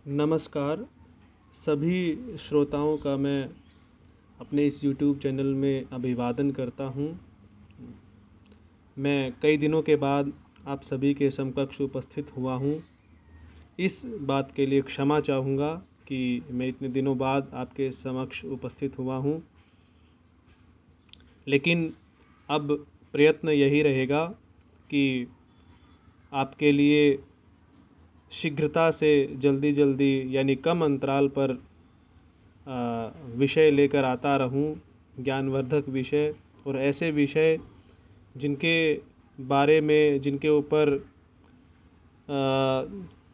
नमस्कार सभी श्रोताओं का मैं अपने इस YouTube चैनल में अभिवादन करता हूँ। मैं कई दिनों के बाद आप सभी के समकक्ष उपस्थित हुआ हूँ। इस बात के लिए क्षमा चाहूँगा कि मैं इतने दिनों बाद आपके समक्ष उपस्थित हुआ हूँ, लेकिन अब प्रयत्न यही रहेगा कि आपके लिए शीघ्रता से जल्दी यानी कम अंतराल पर विषय लेकर आता रहूं, ज्ञानवर्धक विषय और ऐसे विषय जिनके बारे में जिनके ऊपर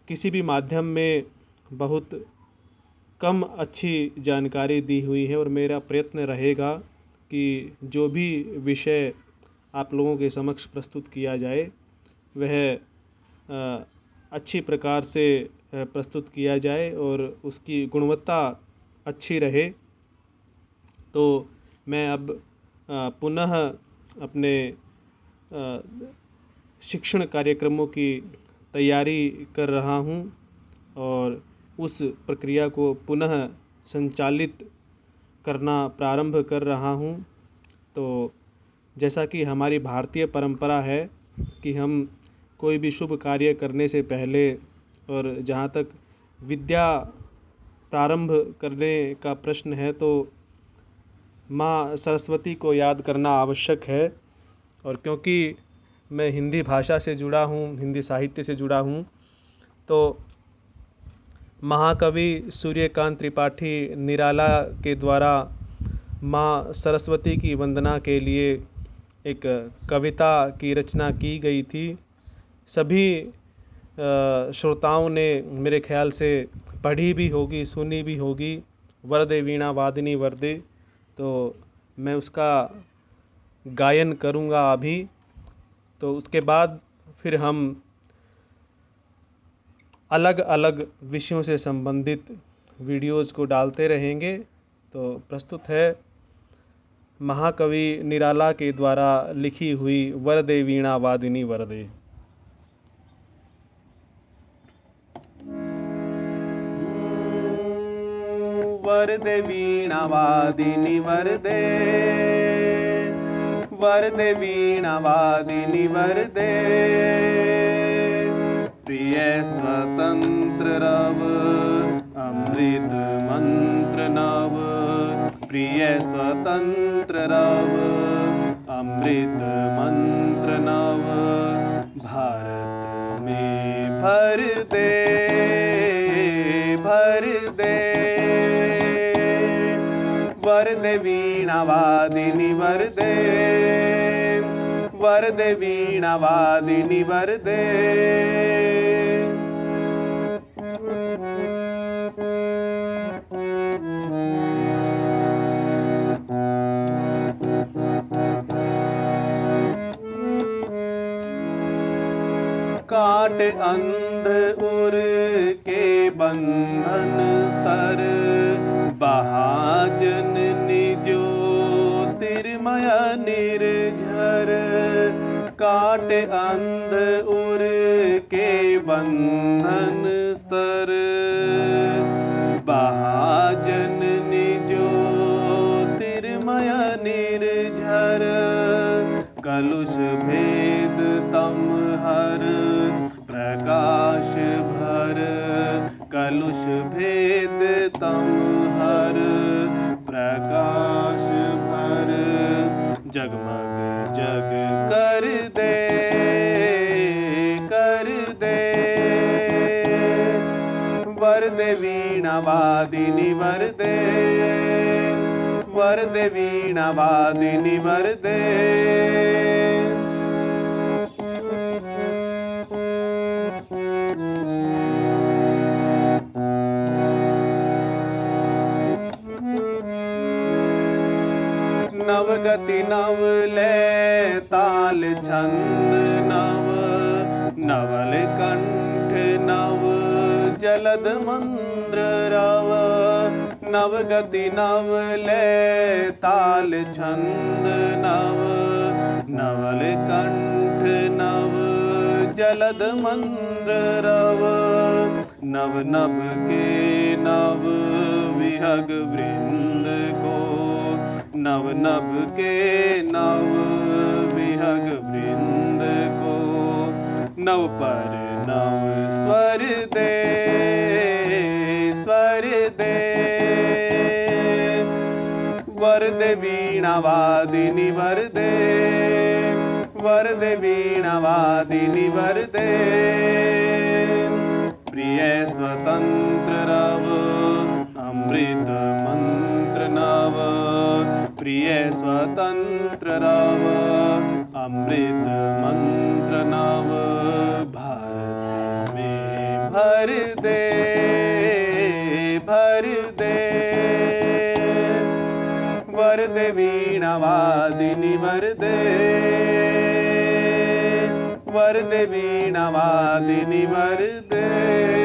किसी भी माध्यम में बहुत कम अच्छी जानकारी दी हुई है। और मेरा प्रयत्न रहेगा कि जो भी विषय आप लोगों के समक्ष प्रस्तुत किया जाए वह अच्छी प्रकार से प्रस्तुत किया जाए और उसकी गुणवत्ता अच्छी रहे। तो मैं अब पुनः अपने शिक्षण कार्यक्रमों की तैयारी कर रहा हूँ और उस प्रक्रिया को पुनः संचालित करना प्रारंभ कर रहा हूँ। तो जैसा कि हमारी भारतीय परंपरा है कि हम कोई भी शुभ कार्य करने से पहले और जहाँ तक विद्या प्रारंभ करने का प्रश्न है तो माँ सरस्वती को याद करना आवश्यक है। और क्योंकि मैं हिंदी भाषा से जुड़ा हूँ, हिंदी साहित्य से जुड़ा हूँ, तो महाकवि सूर्यकांत त्रिपाठी निराला के द्वारा माँ सरस्वती की वंदना के लिए एक कविता की रचना की गई थी। सभी श्रोताओं ने मेरे ख्याल से पढ़ी भी होगी, सुनी भी होगी, वरदे वीणा वादिनी वरदे। तो मैं उसका गायन करूँगा अभी। तो उसके बाद फिर हम अलग अलग विषयों से संबंधित वीडियोज़ को डालते रहेंगे। तो प्रस्तुत है महाकवि निराला के द्वारा लिखी हुई वरदे वीणा वादिनी वरदे। वरदे वीणा वादिनी वरदे, वरदे वीणा वादिनी वरदे, प्रिय स्वतंत्र रव अमृत मंत्र नव, प्रिय स्वतंत्र रव अमृत मंत्र नव, भारत में भर दे वरदे वीणा वादिनी वरदे, वरदे वीणा वादिनी वरदे। काट अंध उर के बंधन स्तर, बहाजन निजो तिरमय निर्झर। काट अंध उर के बंधन स्तर, बहाजन निजो तिरमय निर्झर। कलुष भेद तम हर प्रकाश भर, कलुष भेद तम हर प्रकाश भर। जगमग जग कर दे वरदे वीणा वादिनी वरदे, वरदे वीणा वादिनी वरदे। नवगति नव लय ताल छंद नव, नवल कंठ नव जलद मंद्र रव। नवगति नव लय ताल छंद नव, नवल कंठ नव जलद मंद्र रव। नव नभ के नव विहग वृंद को, नव नभ के नव विहग वृंद को, नव पर नव स्वर दे, स्वर दे। वरदे वीणा वादिनी वरदे, वरदे वीणा वादिनी वरदे। प्रिय स्वतंत्र रव अमृत मंत्र नव, प्रिय स्वतंत्र रव अमृत मंत्र नव। भारत में भर दे, भर दे। वरदे वीणा वादिनी वरदे, वरदे वीणा वादिनी वरदे।